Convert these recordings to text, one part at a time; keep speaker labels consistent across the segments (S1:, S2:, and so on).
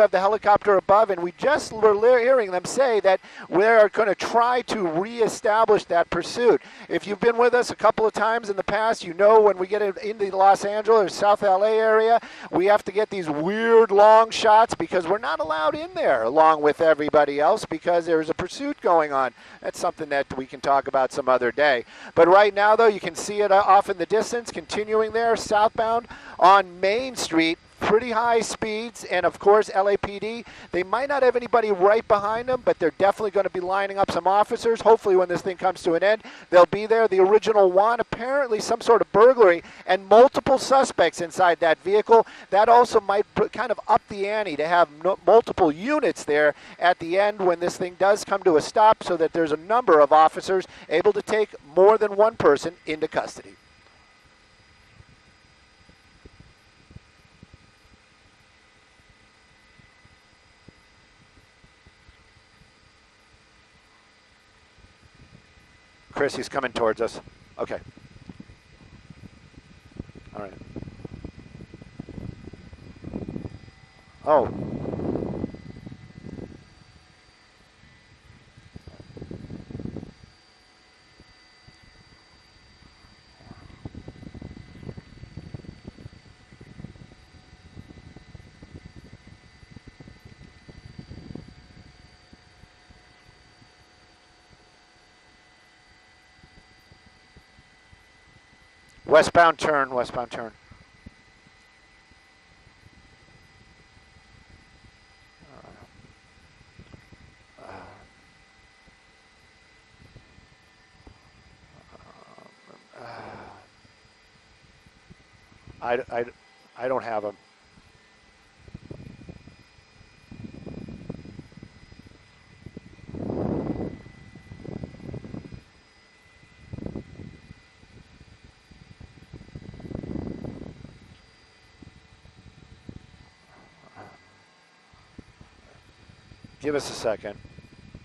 S1: have the helicopter above, and we just were hearing them say that we're going to try to reestablish that pursuit. If you've been with us a couple of times in the past, you know when we get into the Los Angeles or South LA area, we have to get these weird long shots because we're not allowed in there along with everybody else because there's a pursuit going on. That's something that we can talk about some other day. But right now, though, you can see it off in the distance, continuing there, southbound on Main Street. Pretty high speeds, and of course LAPD, they might not have anybody right behind them, but they're definitely going to be lining up some officers. Hopefully when this thing comes to an end, they'll be there. The original one, apparently some sort of burglary and multiple suspects inside that vehicle. That also might kind of up the ante to have multiple units there at the end when this thing does come to a stop, so that there's a number of officers able to take more than one person into custody. Chris, he's coming towards us. Okay. All right. Oh. Westbound turn, westbound turn. I don't have them. Give us a second.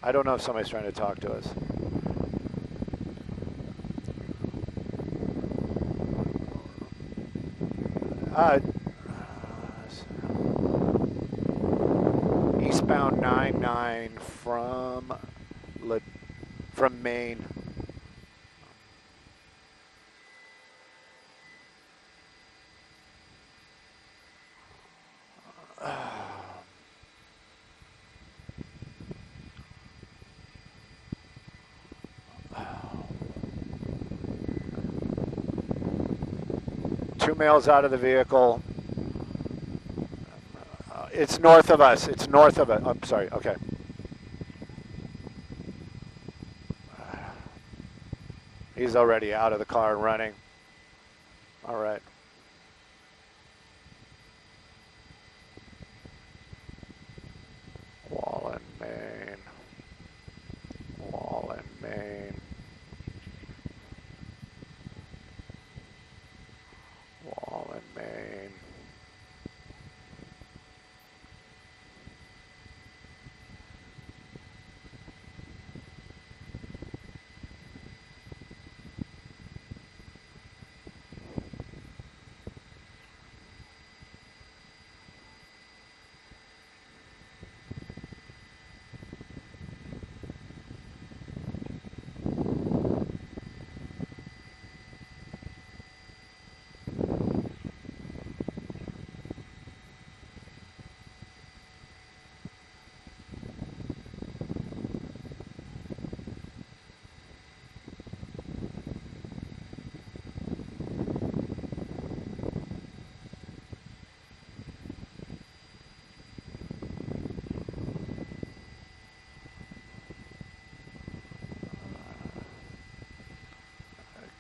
S1: I don't know if somebody's trying to talk to us. Eastbound 99 from Maine. Two males out of the vehicle. It's north of us. It's north of it. I'm sorry. Okay. He's already out of the car and running. All right. Wallen, Maine. Wallen, Maine. Wallen, Maine.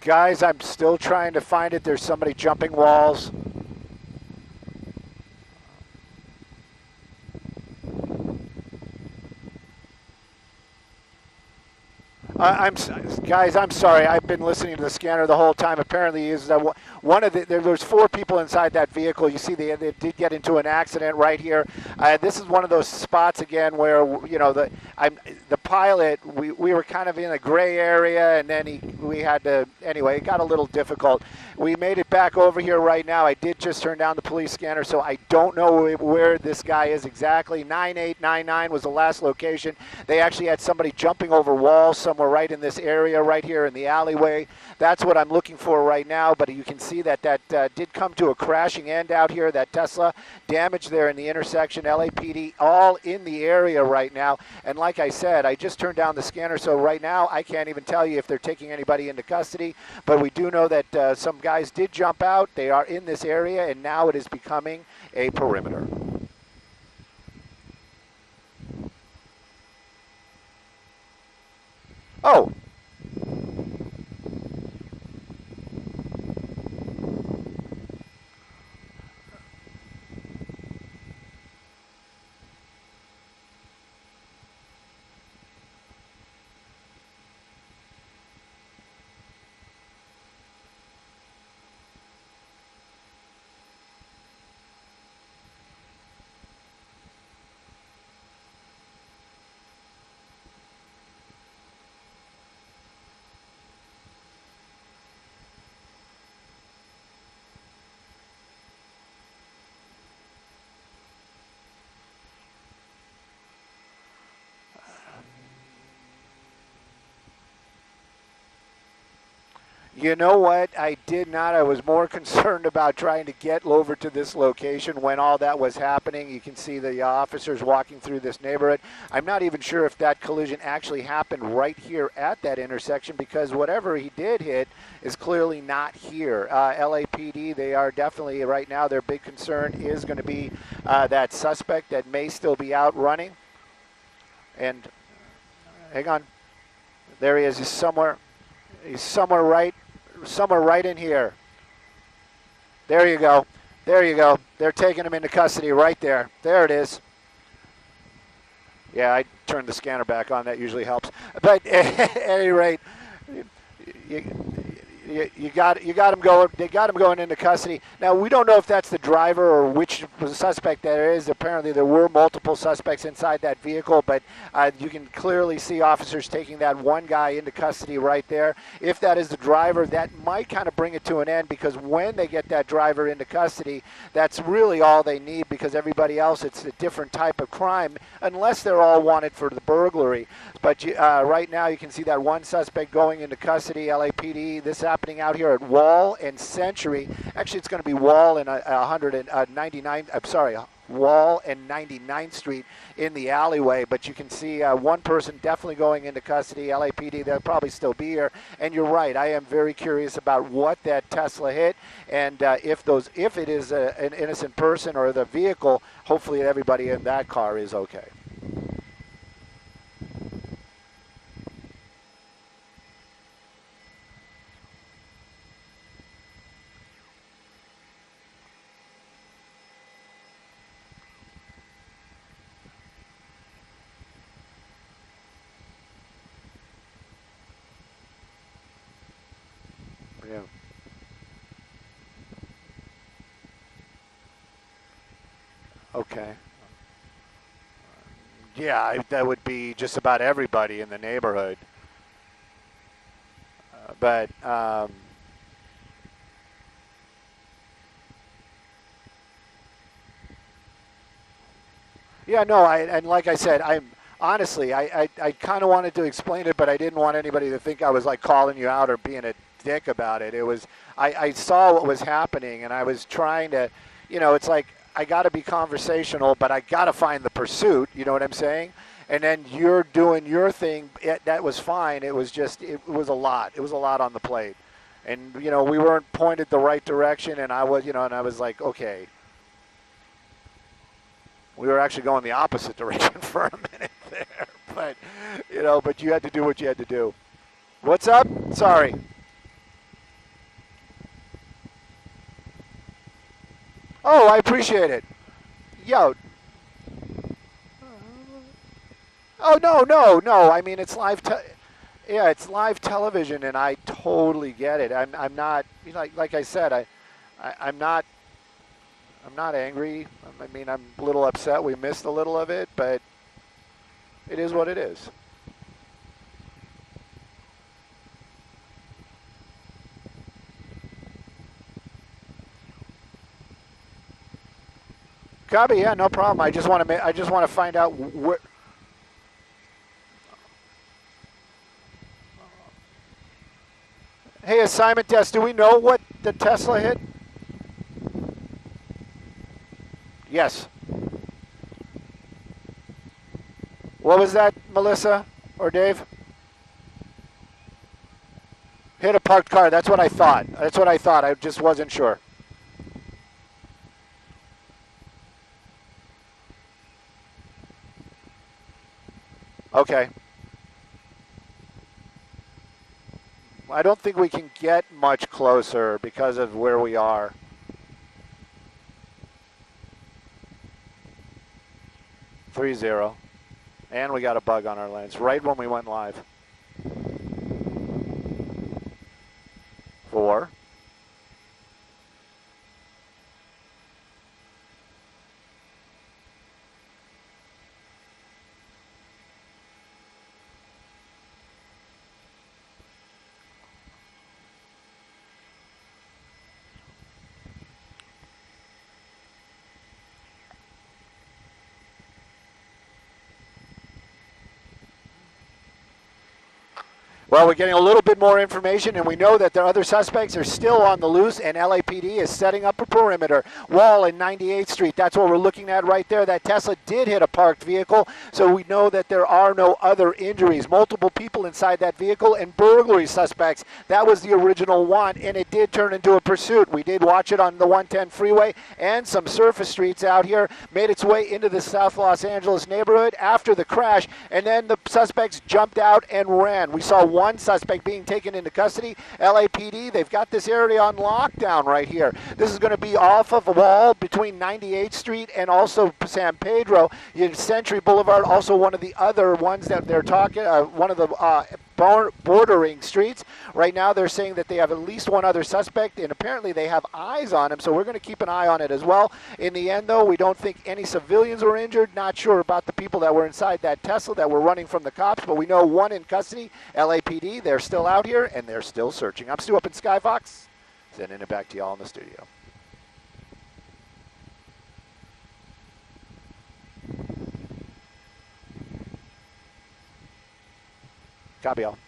S1: Guys, I'm still trying to find it. There's somebody jumping walls. Guys, I'm sorry. I've been listening to the scanner the whole time. Apparently, is one of there's 4 people inside that vehicle. You see, they did get into an accident right here. This is one of those spots again where the pilot, we were kind of in a gray area, and then we had to, anyway, it got a little difficult. We made it back over here right now. I did just turn down the police scanner, so I don't know where this guy is exactly. 9899 was the last location. They actually had somebody jumping over walls somewhere right in this area right here in the alleyway. That's what I'm looking for right now, but you can see that did come to a crashing end out here. That Tesla damage there in the intersection. LAPD all in the area right now, and like I said, I just turned down the scanner, so right now I can't even tell you if they're taking anybody into custody, but we do know that some guys did jump out. They are in this area, and now it is becoming a perimeter. Oh. You know what? I did not. I was more concerned about trying to get over to this location when all that was happening. You can see the officers walking through this neighborhood. I'm not even sure if that collision actually happened right here at that intersection, because whatever he did hit is clearly not here. LAPD, they are definitely right now, their big concern is going to be that suspect that may still be out running. And hang on. There he is. He's somewhere right in here. There you go. There you go. They're taking him into custody right there. There it is. Yeah, I turned the scanner back on. That usually helps. But at any rate, you got him going. They got him going into custody. Now, we don't know if that's the driver or which suspect that is. Apparently, there were multiple suspects inside that vehicle, but you can clearly see officers taking that one guy into custody right there. If that is the driver, that might kind of bring it to an end, because when they get that driver into custody, that's really all they need, because everybody else, it's a different type of crime, unless they're all wanted for the burglary. But right now, you can see that one suspect going into custody. LAPD, this happening out here at Wall and Century. Actually, it's going to be Wall and 199. I'm sorry, Wall and 99th Street in the alleyway. But you can see one person definitely going into custody. LAPD, they'll probably still be here. And you're right. I am very curious about what that Tesla hit, and if it is an innocent person or the vehicle. Hopefully, everybody in that car is okay. Yeah. Okay. Yeah, that would be just about everybody in the neighborhood. But yeah, no, and like I said, I'm honestly, I kind of wanted to explain it, but I didn't want anybody to think I was like calling you out or being a dick about it. It was, I saw what was happening, and I was trying to, it's like, I got to be conversational, but I got to find the pursuit, you know what I'm saying? And then you're doing your thing. That was fine. It was just, it was a lot. It was a lot on the plate. And, we weren't pointed the right direction, and I was, and I was like, okay. We were actually going the opposite direction for a minute there. But, but you had to do what you had to do. What's up? Sorry. Oh, I appreciate it. Yo. Oh, no. I mean, it's live. Yeah, it's live television, and I totally get it. I'm not, like I said, I'm not angry. I mean, I'm a little upset we missed a little of it, but it is what it is. Copy. Yeah, no problem. I just want to find out where. Hey, assignment desk. Do we know what the Tesla hit? Yes. What was that, Melissa or Dave? Hit a parked car. That's what I thought. That's what I thought. I just wasn't sure. Okay. I don't think we can get much closer because of where we are. Three zero. And we got a bug on our lens right when we went live. 4. Well, we're getting a little bit more information, and we know that the other suspects are still on the loose, and LAPD is setting up a perimeter wall in 98th Street. That's what we're looking at right there. That Tesla did hit a parked vehicle, so we know that there are no other injuries. Multiple people inside that vehicle and burglary suspects. That was the original one, and it did turn into a pursuit. We did watch it on the 110 freeway and some surface streets out here. Made its way into the South Los Angeles neighborhood after the crash, and then the suspects jumped out and ran. We saw one suspect being taken into custody. LAPD, they've got this area on lockdown right here. This is going to be off of a wall between 98th Street and also San Pedro. Century Boulevard, also one of the other ones that they're talking, one of the bordering streets. Right now they're saying that they have at least one other suspect, and apparently they have eyes on him, so we're going to keep an eye on it as well. In the end, though, we don't think any civilians were injured. Not sure about the people that were inside that Tesla that were running from the cops, but we know one in custody. LAPD, they're still out here, and they're still searching. I'm Stu up in Skyfox, sending it back to y'all in the studio. Copy all.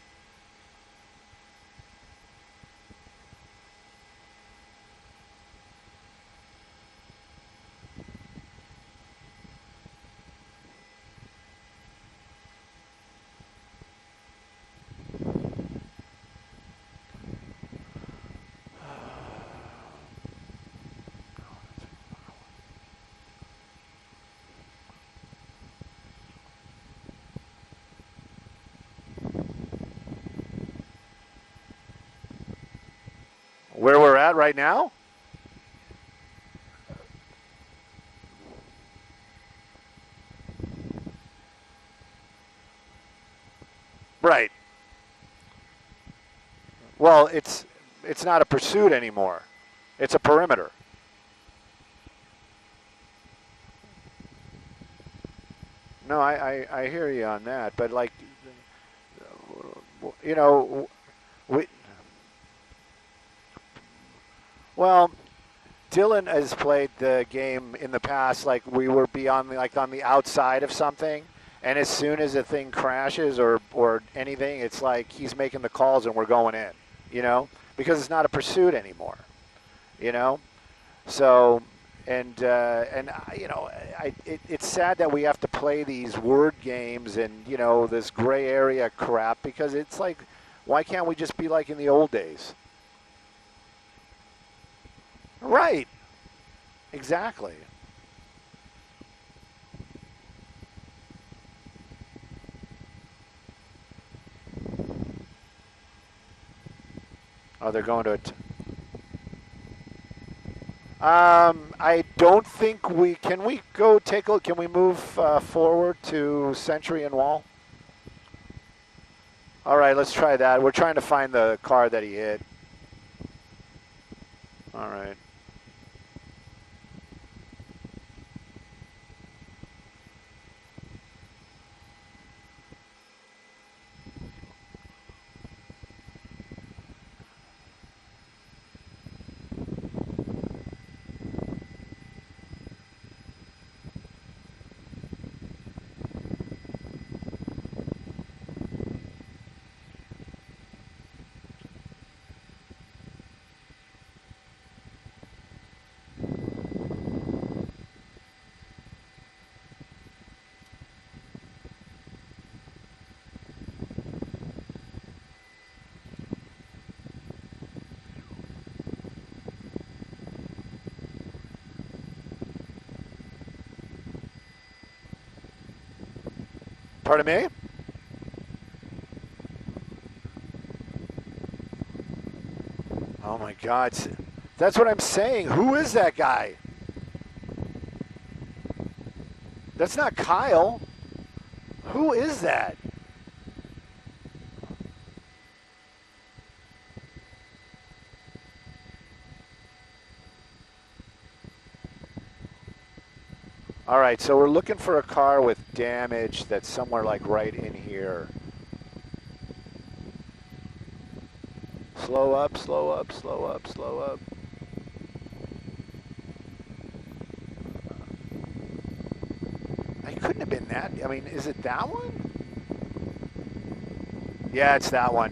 S1: Where we're at right now? Right. Well, it's not a pursuit anymore. It's a perimeter. No, I hear you on that, but like, you know, well, Dylan has played the game in the past, like we were beyond, like on the outside of something, and as soon as a thing crashes or anything, it's like he's making the calls and we're going in, you know, because it's not a pursuit anymore, you know. So, and you know, it's sad that we have to play these word games and you know this gray area crap because it's like, why can't we just be like in the old days? Right. Exactly. Oh, they're going to it. I don't think we can. We go take a. Can we move forward to Century and Wall? All right, let's try that. We're trying to find the car that he hit. All right. Pardon me? Oh my God. That's what I'm saying. Who is that guy? That's not Kyle. Who is that? All right, so we're looking for a car with damage that's somewhere like right in here. Slow up, slow up, slow up, slow up. It couldn't have been that. I mean, is it that one? Yeah, it's that one.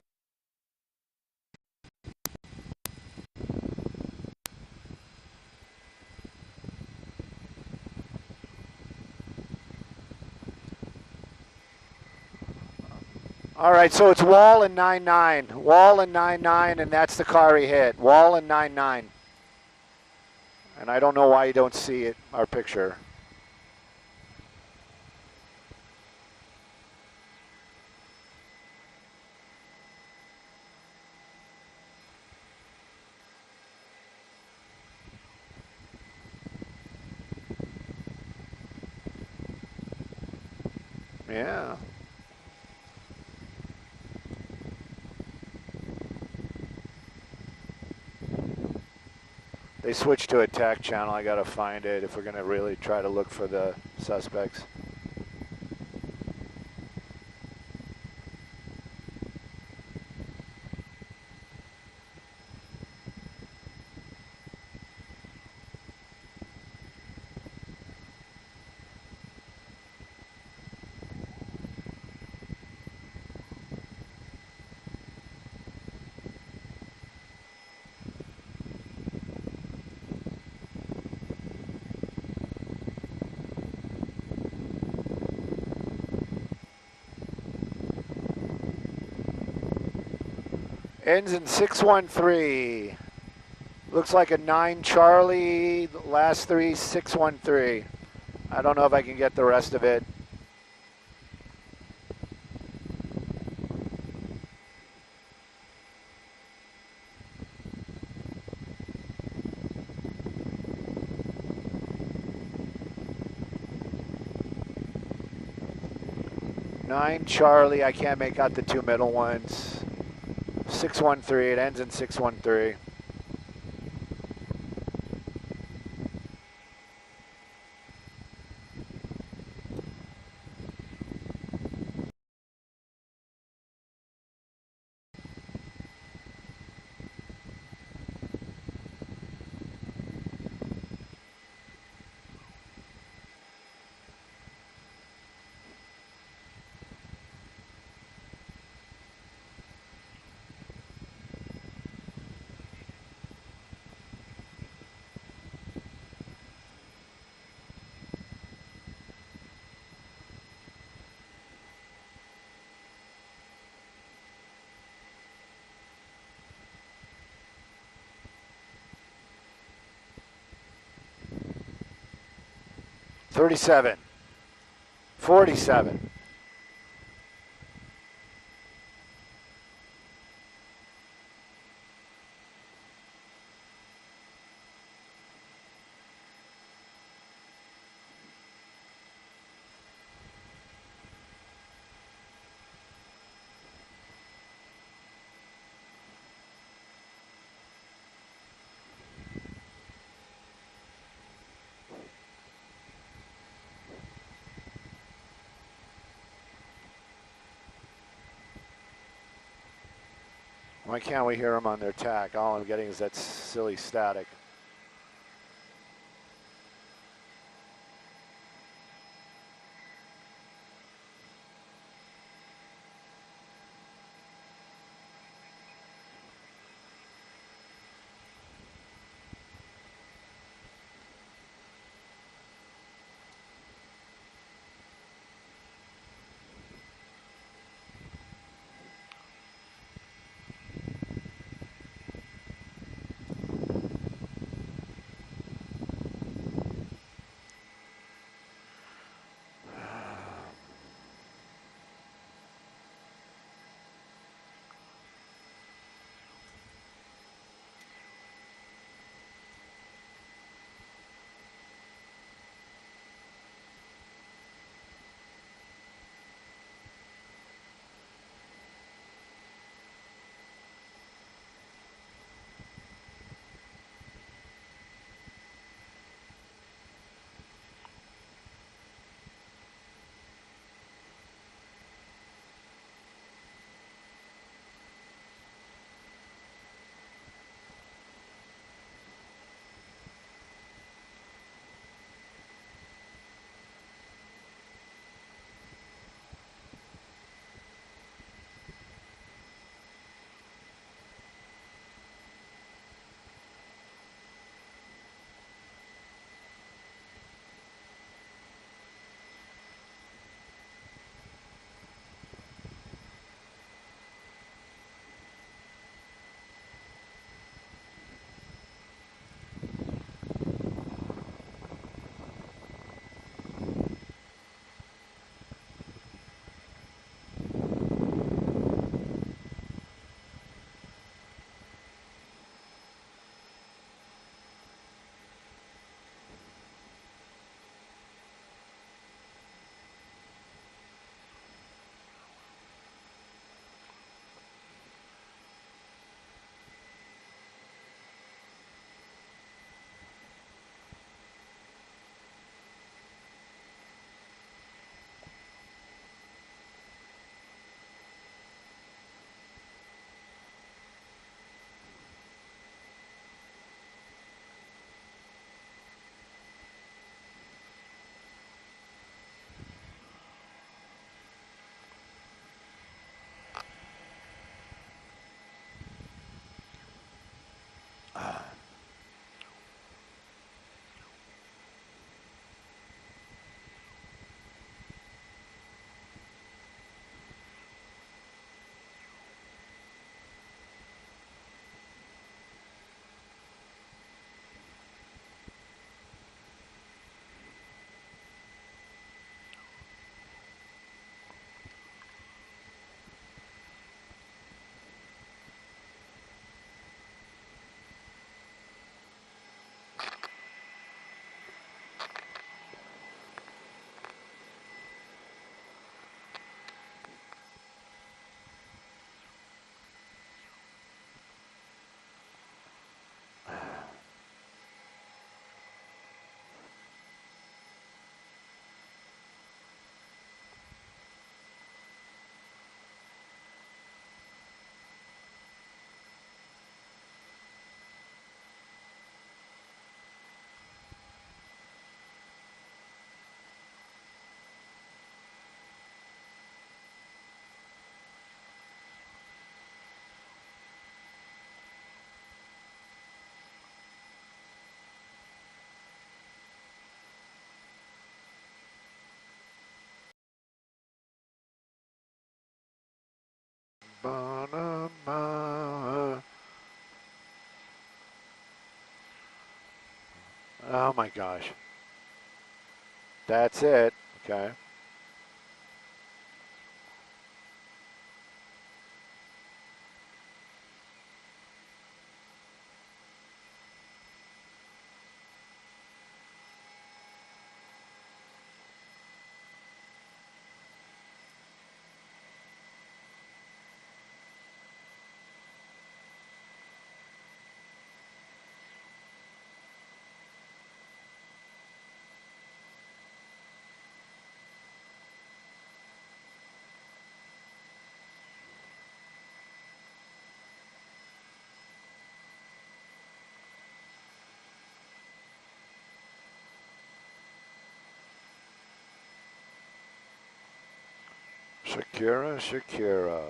S1: All right, so it's Wall and 99. Wall and 99, and that's the car he hit. Wall and 99. And I don't know why you don't see it, our picture. Yeah. They switched to a TAC channel. I got to find it if we're going to really try to look for the suspects. Ends in 613. Looks like a 9 Charlie, last three 613. I don't know if I can get the rest of it. Nine Charlie, I can't make out the two middle ones. 613, it ends in 613. $37, $47. Why can't we hear them on their tack? All I'm getting is that silly static. my gosh. That's it. Okay. Shakira, Shakira.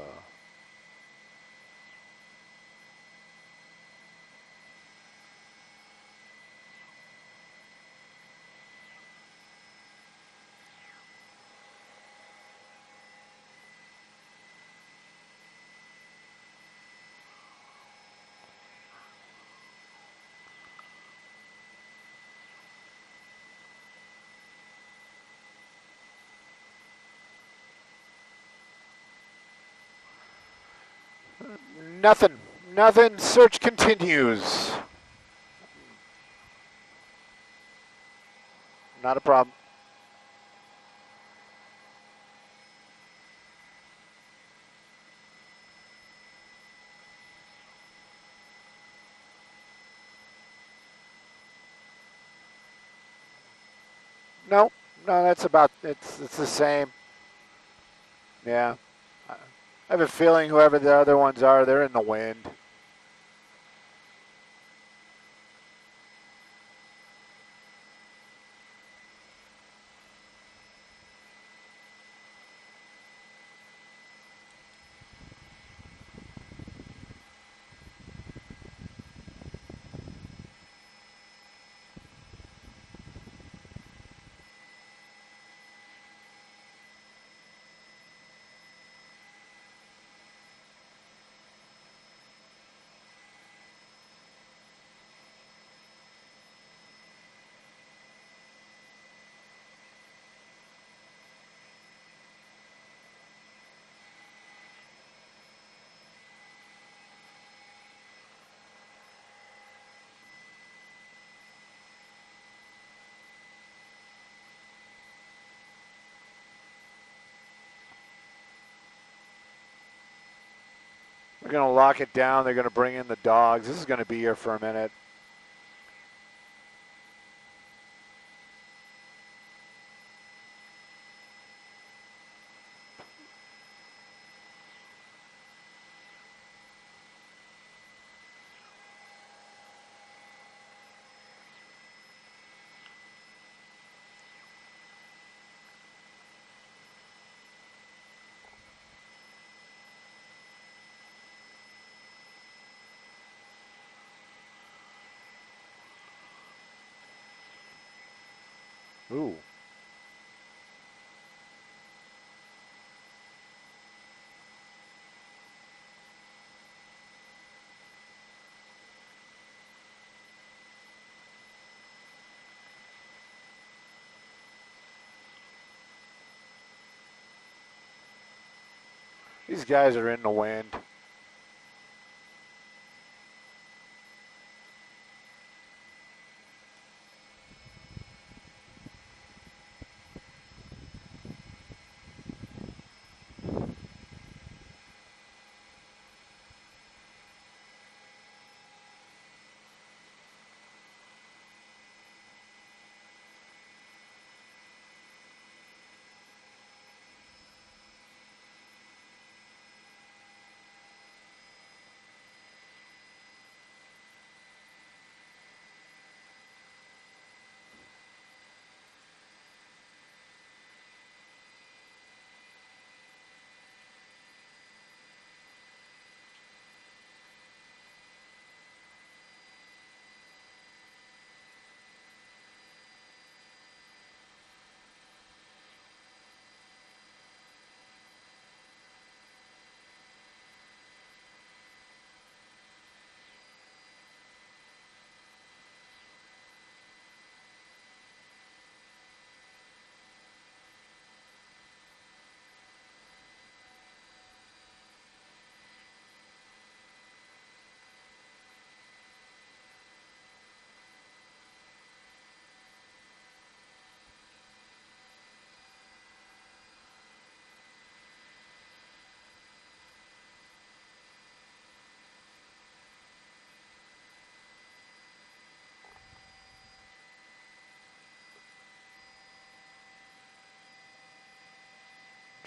S1: Nothing. Nothing. Search continues. Not a problem. No, no, that's about it's the same. Yeah. I have a feeling whoever the other ones are, they're in the wind. They're going to lock it down. They're going to bring in the dogs. This is going to be here for a minute. Ooh. These guys are in the wind.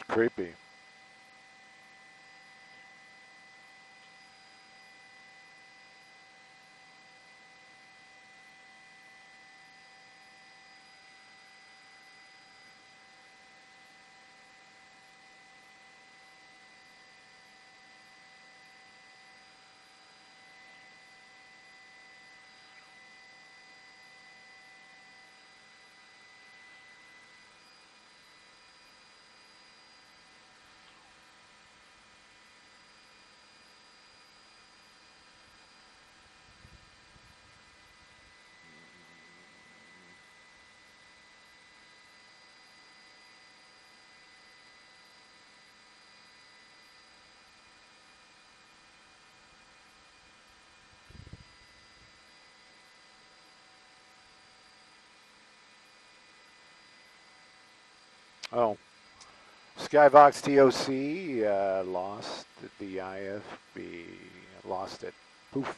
S1: Creepy. Oh. Skyvox TOC lost the IFB. Lost it. Poof.